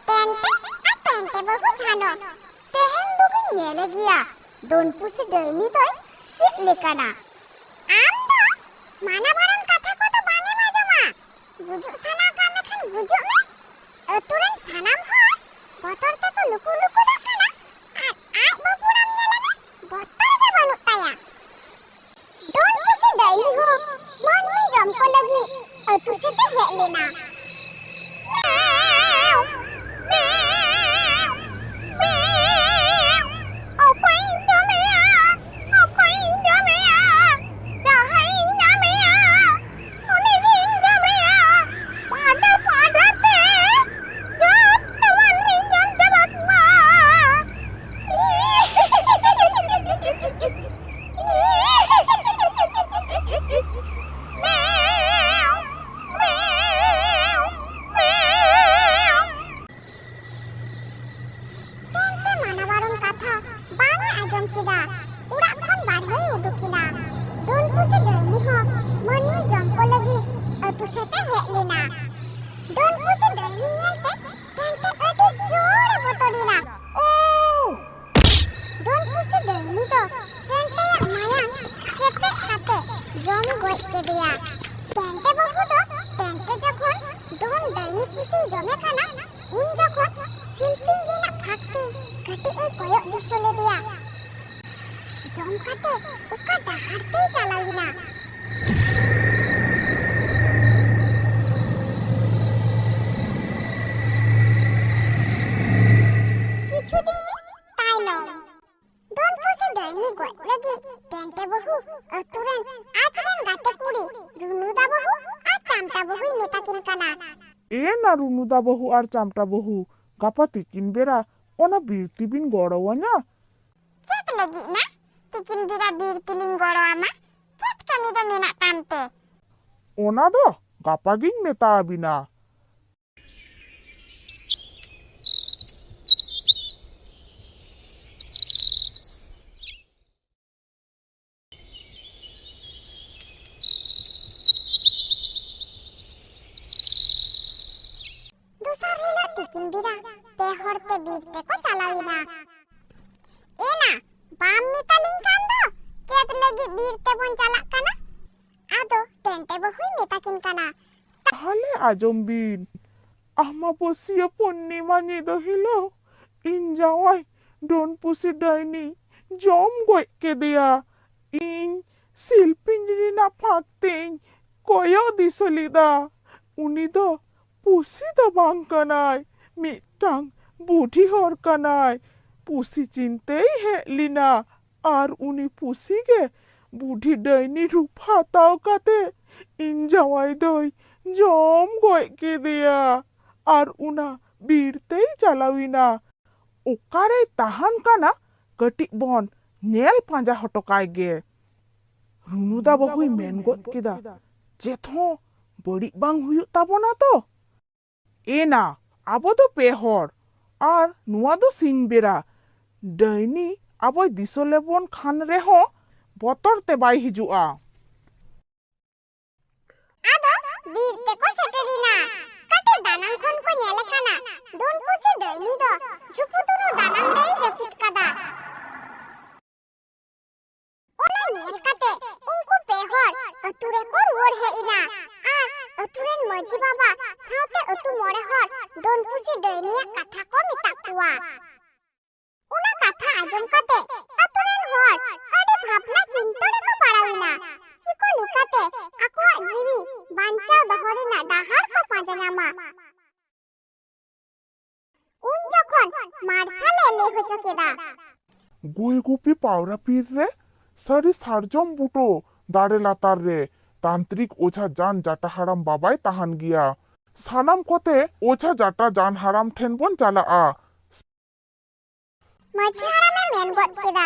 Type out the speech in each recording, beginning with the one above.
टेंटे आ टेंटे बहु जानो तेहेन दुगु नेले गिया डोनपुसी डाइनी दय चेक लेकाना आम दो माना बारन कथा को तो बाने माजमा बुजुक साना कामे खान बुजुक में अतुरन सानाम हर बतर ते को लुकु लुकु दकाना आर आय बापुराम नेले में बतर के बानुक ताया डोनपुसी डाइनी हो मन में जम को लगी अतु से ते हेज लेना रुनुदा बहु और चामटा बहु गापा तिकिन बेरा ओना बीरती बिन गड़वाना चेक लगी ना तिकिन बेरा बीरती बिन गड़वामा चेक कमी दो मेना तामते ओना दो गापा गिन मेता बिना आजम बिन आमा बसिया पूर्णिमा निदो हिलो इन जावाय डोनपुसी डाइनी जम गय के दिया इन सिलपिंजरी ना फाकतें कोयो दिसलिदा उनी दो पुसी दा बांग कनाय मिटांग बुढ़ी हर कनाय पुसी चिनते है लिना आर उनी पुसी के बुढ़ी डाइनी रूप हाताओ काते इन जावाय दोय जम गय के दिया और उना बीरते चलाविना ओकारे ताहान काना कटिक बन नेल पांजा हटकाय गे रुनुदा बहुई मेन गद केदा जेथो बड़ी बांग हुयु ताबोना तो एना आबो दो पेहर और नुआ दो सिंग बेरा डाइनी आबो दिसोले बन खान रेहो बतर ते बाई हिजुआ बीरते को सटेरिना कटे दानन खन को नेले खाना डोनपुसी डाइनी दो झुपुतुरु दानन देई जपित कदा ओना नेल कटे उनको पेहर अतुरे को रोड है इना आ अतुरेन मजी बाबा साथे अतु मोरे हर डोनपुसी डाइनिया कथा को मिता कुआ ओना कथा आजम कटे अतुरेन हर अडे भावना चिंतने को पड़ाविना चिको निकाते आकुआ जीवी बांचा दहरिना डाहार को पांजानामा उन जखन मारसाले ले हो चकेदा गोई गुपी पावरा पीर रे सारी सारजम बुटो दाड़े लातार रे तांत्रिक ओझा जान जाटा हाराम बाबाई ताहान गिया सानाम कोते ओझा जाटा जान हाराम ठेन बन चालाआ मजी हारामे मेन गद केदा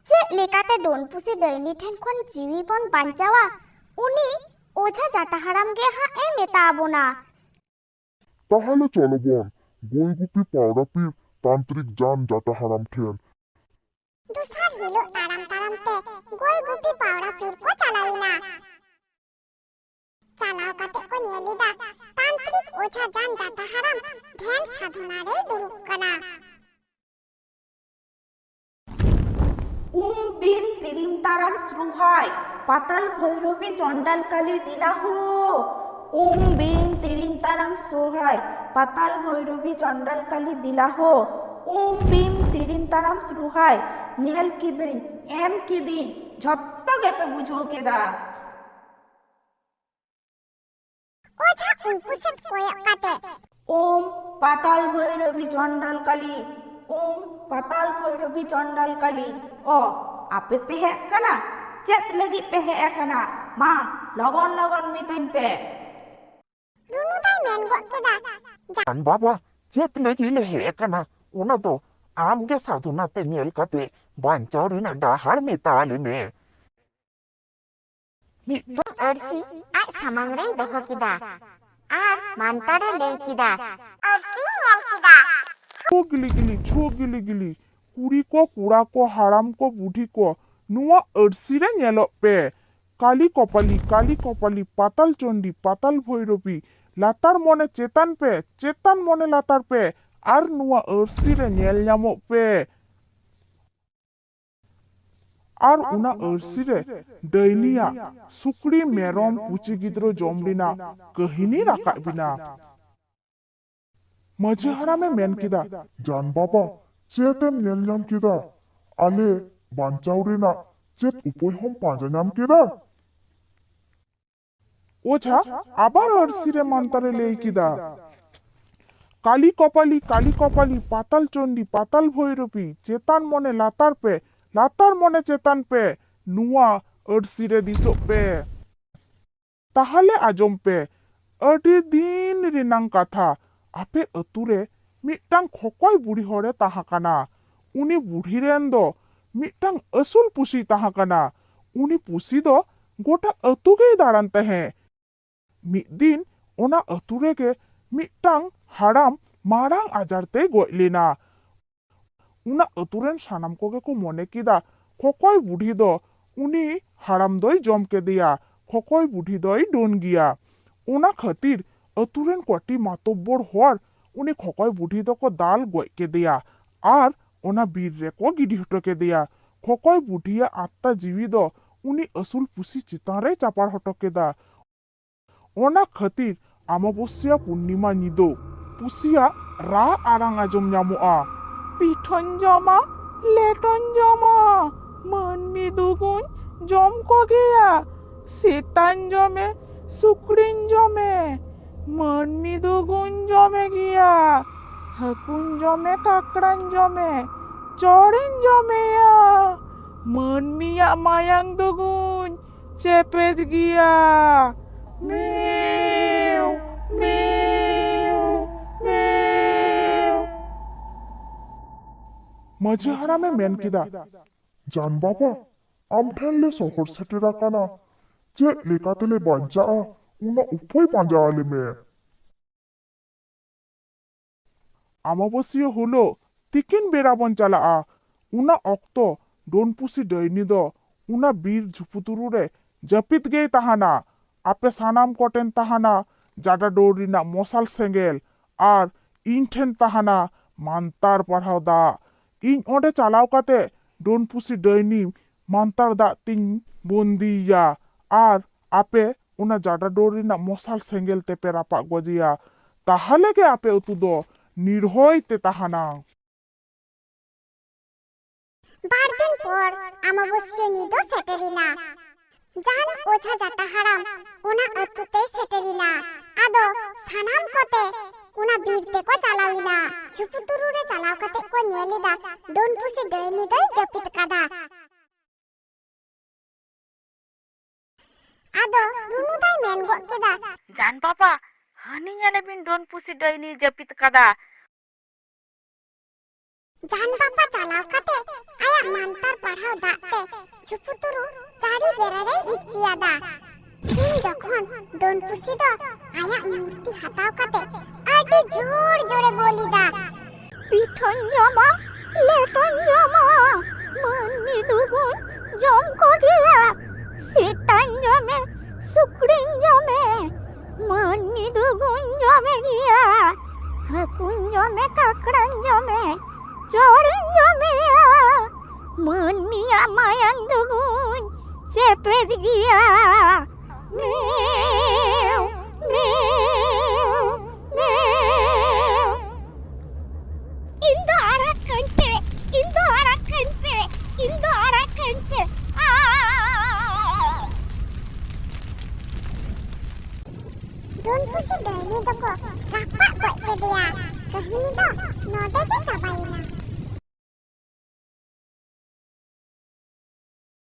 चेक लेकाते डोनपुसी डाइनी ठेन खन जीवी बन बांचावा उनी ओझा जाटा हाराम गे हा ए मेता आबोना ताहले चलो बन गोई गुपी पावरा पीर तांत्रिक जान जाटा हाराम ठेन दूसरा हिलो ताराम ताराम ते गोई गुपी पावरा पीर को चलाविना चलाव काते को नेलिदा तांत्रिक ओझा जान जाटा हाराम ध्यान साधना रे তারাম শুরু হয় পাতাল ভৈরবী চণ্ডালকালী দিলাহ ওম বিং তিরিং তারাম শুরু হয় পাতাল ভৈরবী চণ্ডালকালী দিলাহ ওম বিম তিরিং তারাম শুরু হয় ᱧᱮᱞ ᱠᱤᱫᱟᱹᱧ ᱮᱢ ᱠᱤᱫᱟᱹᱧ ᱡᱷᱚᱛᱚ ᱜᱮᱯᱮ ᱵᱩᱡᱷᱟᱹᱣ ᱠᱮᱫᱟ ওঝা উনকু সে কয়ক কাতে ওম পাতাল ভৈরবী চণ্ডালকালী ওম পাতাল ভৈরবী চণ্ডালকালী ও আপে পে হেᱡ ᱠᱟᱱᱟ ᱪᱮᱫ ᱞᱟᱹᱜᱤᱫ ᱯᱮ ᱦᱮᱡ ᱟᱠᱟᱱᱟ ᱢᱟ ᱞᱚᱜᱚᱱ ᱞᱚᱜᱚᱱ ᱢᱤᱛᱟᱹᱧ ᱯᱮ ᱨᱩᱱᱩ ᱫᱟᱭ ᱢᱮᱱ ᱜᱚᱫ ᱠᱮᱫᱟ ᱡᱟᱱ ᱵᱟᱵᱟ ᱪᱮᱫ ᱞᱟᱹᱜᱤᱫ ᱞᱮ ᱦᱮᱡ ᱟᱠᱟᱱᱟ ᱚᱱᱟ ᱫᱚ ᱟᱢᱜᱮ ᱥᱟᱫᱷᱩᱱᱟᱛᱮ ᱧᱮᱞ ᱠᱟᱛᱮ ᱵᱟᱧᱪᱟᱣ ᱨᱮᱱᱟᱜ ᱰᱟᱦᱟᱨ ᱢᱮᱛᱟᱞᱮ ᱢᱮ ᱢᱤᱫᱴᱟᱝ ᱟᱹᱨᱥᱤ ᱟᱡ ᱥᱟᱢᱟᱝ ᱨᱮᱭ ᱫᱚᱦᱚ ᱠᱮᱫᱟ ᱟᱨ ᱢᱟᱱᱛᱟᱨᱮ ᱞᱟᱹᱭ ᱠᱮᱫᱟ ᱟᱹᱨᱥᱤ ᱧᱮᱞ ᱠᱮᱫᱟ ᱪᱷᱳ ᱜᱤᱞᱤ ᱜᱤᱞᱤ ᱠᱩᱲᱤ ᱠᱚ ᱠᱚᱲᱟ ᱠᱚ ᱦᱟᱲᱟᱢ ᱠᱚ ᱵᱩᱰᱷᱤ ᱠᱚ ᱱᱚᱣᱟ ᱟᱹᱨᱥᱤ ᱨᱮ ᱧᱮᱞᱚᱜ ᱯᱮ ᱠᱟᱞᱤ ᱠᱚᱯᱟᱞᱤ ᱯᱟᱛᱟᱞ ᱪᱚᱱᱰᱤ ᱯᱟᱛᱟᱞ ᱵᱷᱳᱭᱨᱚᱵী ᱞᱟᱛᱟᱨ ᱢᱚᱱᱮ ᱪᱮᱛᱟᱱ ᱯᱮ ᱪᱮᱛᱟᱱ ᱢᱚᱱᱮ ᱞᱟᱛᱟর ᱯᱮ ᱟᱨ ᱱᱚᱣᱟ ᱟᱹᱨᱥᱤ ᱨᱮ ᱧᱮᱞ ᱧᱟᱢᱚᱜ ᱯᱮ ᱟᱨ ᱚᱱᱟ ᱟᱹᱨᱥᱤ ᱨᱮ ᱰᱟᱹᱭᱱᱤᱭᱟᱜ ᱥᱩᱠᱨᱤ ᱢᱮᱨᱚᱢ ᱯᱩᱪᱤ ᱜᱤᱫᱽᱨᱟᱹ ᱡᱚᱢ ᱨᱮᱱᱟᱜ ᱠᱟᱹᱦᱤᱱᱤ ᱨᱟᱠᱟᱵ ᱵᱤᱱᱟ ᱢᱟᱹᱡᱷᱤ ᱦᱟᱲᱟᱢᱮ ᱢᱮᱱ ᱠᱮᱫᱟ ᱡᱟᱱ ᱵᱟᱵᱟ ᱪᱮᱫ ᱮᱢ ᱧᱮᱞ ᱧᱟᱢ ᱠᱮᱫᱟ ᱟᱞᱮ ᱵᱟᱧᱪᱟᱣ ᱨᱮᱱᱟᱜ ᱪᱮᱫ ᱩᱯᱟᱹᱭ ᱦᱚᱸᱢ ᱯᱟᱸᱡᱟ ᱧᱟᱢ ᱠᱮᱫᱟ ওঝা আবার আরসি রে মান্তারে লেই কিদা কালি কপালি পাতাল চন্ডী পাতাল ভৈরবী চেতান মনে লাতার মনে চেতান পে নুয়া আরসি রে দিসো পে তাহলে আজম পে আডি দিন রেনাং কাথা আপে আতুরে মিটাং খকয় বুড়ি হরে তাহা কানা উনি বুড়ি রেন দো মিটাং আসুল পুসি তাহা কানা উনি পুসি দো গোটা আতুগেই দাঁড়ান তাহে ᱢᱤᱫ ᱫᱤᱱ ᱚᱱᱟ ᱟᱹᱛᱩ ᱨᱮᱜᱮ ᱢᱤᱫᱴᱟᱝ ᱦᱟᱲᱟᱢ ᱢᱟᱨᱟᱝ ᱟᱡᱟᱨ ᱛᱮᱭ ᱜᱚᱡ ᱞᱮᱱᱟ ᱚᱱᱟ ᱟᱹᱛᱩ ᱨᱮᱱ ᱥᱟᱱᱟᱢ ᱠᱚᱜᱮ ᱠᱚ ᱢᱚᱱᱮ ᱠᱮᱫᱟ ᱠᱷᱚᱠᱚᱭ ᱵᱩᱰᱷᱤ ᱫᱚ ᱩᱱᱤ ᱦᱟᱲᱟᱢ ᱫᱚᱭ ᱡᱚᱢ ᱠᱮᱫᱮᱭᱟ ᱠᱷᱚᱠᱚᱭ ᱵᱩᱰᱷᱤ ᱫᱚᱭ ᱰᱳᱱ ᱜᱮᱭᱟ ᱚᱱᱟ ᱠᱷᱟᱹᱛᱤᱨ ᱟᱹᱛᱩ ᱨᱮᱱ ᱠᱚᱴᱤ ᱢᱟᱛᱚᱵᱵᱚᱨ ᱦᱚᱲ ᱩᱱᱤ ᱠᱷᱚᱠᱚᱭ ᱵᱩᱰᱷᱤ ᱫᱚᱠᱚ ᱫᱟᱞ ᱜᱚᱡ ᱠᱮᱫᱮᱭᱟ ᱟᱨ ᱚᱱᱟ ᱵᱤᱨ ᱨᱮᱠᱚ ᱜᱤᱰᱤ ᱦᱚᱴᱚ ᱠᱮᱫᱮᱭᱟ ᱠᱷᱚᱠᱚᱭ ᱵᱩᱰᱷᱤᱭᱟᱜ ᱟᱛᱢᱟ ᱡᱤᱣᱤ ᱫᱚ ᱩᱱᱤ ᱟᱹᱥᱩᱞ ᱯᱩᱥᱤ ᱪᱮᱛᱟᱱ ᱨᱮᱭ ᱪᱟᱯᱟᱲ ᱦᱚᱴᱚ ᱠᱮᱫᱟ ᱚᱱᱟ ᱠᱷᱟᱹᱛᱤᱨ ᱟᱢᱵᱟᱵᱚᱥᱭᱟ ᱯᱩᱨᱱᱤᱢᱟ ᱧᱤᱫᱟᱹ ᱯᱩᱥᱤᱭᱟᱜ ᱨᱟᱜ ᱟᱲᱟᱝ ᱟᱸᱡᱚᱢ ᱧᱟᱢᱚᱜᱼᱟ ᱯᱤᱴᱷᱟᱹᱧ ᱡᱚᱢᱟ ᱞᱮᱴᱚᱧ ᱡᱚᱢᱟ ᱢᱟᱹᱱᱢᱤ ᱫᱩᱜᱩᱧ ᱡᱚᱢ ᱠᱚᱜᱮᱭᱟ ᱥᱮᱛᱟᱧ ᱡᱚᱢᱮ ᱥᱩᱠᱨᱤᱧ ᱡᱚᱢᱮ ᱢᱟᱹᱱᱢᱤ ᱫᱩᱜᱩᱧ ᱡᱚᱢᱮ ᱜᱮᱭᱟ ᱦᱟᱹᱠᱩᱧ ᱡᱚᱢᱮ ᱠᱟᱠᱲᱟᱧ ᱡᱚᱢᱮ ᱪᱚᱲᱤᱧ ᱡᱚᱢᱮᱭᱟ ᱢᱟᱹᱱᱢᱤᱭᱟᱜ ᱢᱟᱭᱟᱝ ᱫᱩᱜᱩᱧ ᱪᱮᱯᱮᱡ ᱜᱮᱭᱟ ᱢᱤᱭᱩ ᱢᱤᱭᱩ ᱢᱤᱭᱩ ᱢᱟᱹᱡᱷᱤ ᱦᱟᱲᱟᱢᱮ ᱢᱮᱱ ᱠᱮᱫᱟ ᱡᱟᱱ ᱵᱟᱵᱟ ᱟᱢ ᱴᱷᱮᱱ ᱞᱮ ᱥᱚᱦᱚᱨ ᱥᱮᱴᱮᱨ ᱟᱠᱟᱱᱟ ᱪᱮᱫ ᱞᱮᱠᱟᱛᱮᱞᱮ ᱵᱟᱧᱪᱟᱜᱼᱟ ᱚᱱᱟ ᱩᱯᱟᱹᱭ ᱯᱟᱸᱡᱟ ᱟᱞᱮ ᱢᱮ ᱟᱢᱵᱟᱵᱚᱥᱤᱭᱟᱹ ᱦᱤᱞᱳᱜ ᱛᱤᱠᱤᱱ ᱵᱮᱲᱟ ᱵᱚᱱ ᱪᱟᱞᱟᱜᱼᱟ ᱚᱱᱟ ᱚᱠᱛᱚ ᱰᱳᱱᱯᱩᱥᱤ ᱰᱟᱹᱭᱱᱤ ᱫᱚ ᱚᱱᱟ ᱵᱤᱨ ᱡᱷᱩᱯᱩᱛᱩᱨᱩ ᱨᱮ ᱡᱟᱹᱯᱤᱫ ᱜᱮᱭ ᱛᱟᱦᱮᱱᱟ ᱟᱯᱮ ᱥᱟᱱᱟᱢ ᱠᱚᱴᱷᱮᱱ ᱛᱟᱦᱮᱱᱟ ᱡᱟᱰᱟ ᱰᱳᱨ ᱨᱮᱱᱟᱜ ᱢᱚᱥᱟᱞ ᱥᱮᱸᱜᱮᱞ ᱟᱨ ᱤᱧ ᱴᱷᱮᱱ ᱛᱟᱦᱮᱱᱟ ᱢᱟᱱᱛᱟᱨ ᱯᱟᱲᱦᱟᱣ ᱫᱟᱜ ᱤᱧ ᱚᱸᱰᱮ ᱪᱟᱞᱟᱣ ᱠᱟᱛᱮ ᱰᱳᱱᱯᱩᱥᱤ ᱰᱟᱹᱭᱱᱤ ᱢᱟᱱᱛᱟᱨ ᱫᱟᱜ ᱛᱤᱧ ᱵᱚᱱᱫᱤᱭᱮᱭᱟ ᱟᱨ ᱟᱯᱮ ᱚᱱᱟ ᱡᱟᱰᱟ ᱰᱳᱨ ᱨᱮᱱᱟᱜ ᱢᱚᱥᱟᱞ ᱥᱮᱸᱜᱮᱞ ᱛᱮᱯᱮ ᱨᱟᱯᱟᱜ ᱜᱚᱡᱮᱭᱟ ᱛᱟᱦᱞᱮ ᱜᱮ ᱟᱯᱮ ᱟᱹᱛᱩ ᱫᱚ ᱱᱤᱨᱦᱚᱭ তে তাহানা বারদিন পর অমাবস্যা নিদো সেটেরিনা জান ওঝা জাটা হারাম ওনা আতুতে সেটেরিনা আদো সানাম কোতে ওনা বীরতে কো চালাউইনা ঝুপুতুরু রে চালাও কাতে কো নেলিদা ডোনপুসি ডইনি দই জাপিত কাদা আদো রুনু দাই মেন গো কেদা জান বাবা হানি ᱧᱮᱞᱮᱵᱤᱱ ᱰᱳᱱ ᱯᱩᱥᱤ ᱰᱟᱹᱭᱱᱤ ᱡᱟᱹᱯᱤᱫ ᱠᱟᱫᱟ জান বাবা চালাও কাতে আয়া মান্তার পাড়াও দাতে ঝুপুতুরু চারি বেড়ারে ইচিয়াদা ᱤᱧ ᱡᱚᱠᱷᱚᱱ ᱰᱳᱱᱯᱩᱥᱤ ᱫᱚ ᱟᱭᱟᱜ ᱢᱩᱨᱛᱤ ᱦᱟᱛᱟᱣ ᱠᱟᱛᱮ ᱟᱹᱰᱤ ᱡᱳᱨ ᱡᱳᱨᱮ ᱵᱚᱞᱤᱫᱟ ᱯᱤᱴᱷᱟᱹᱧ ᱡᱚᱢᱟ ᱞᱮᱴᱚᱧ ᱡᱚᱢᱟ ᱢᱟᱹᱱᱢᱤ ᱫᱩᱜᱩᱧ ᱡᱚᱢ ᱠᱚᱜᱮᱭᱟ ᱥᱮᱛᱟᱧ ᱡᱚᱢᱮ ᱥᱩᱠᱨᱤᱧ ᱡᱚᱢᱮ ᱢᱟᱹᱱᱢᱤ ᱫᱩᱜᱩᱧ ᱡᱚᱢᱮ ᱜᱮᱭᱟ ᱦᱟᱹᱠᱩᱧ ᱡᱚᱢᱮ ᱠᱟᱠᱲᱟᱧ ᱡᱚᱢᱮ ᱪᱚᱲᱤᱧ ᱡᱚᱢᱮᱭᱟ ᱢᱟᱹᱱᱢᱤᱭᱟᱜ ᱢᱟᱭᱟᱝ ᱫᱩᱜᱩᱧ চেপে গিয়া মেও, মেও, মেও। ইন্দো আর কানছে, ইন্দো আর কানছে, ইন্দো আর কানছে। ডনপুসি ডাইনি দকো কাপা গয় কে দিয়া কাহিনী তো নদে কে চাবাইনা।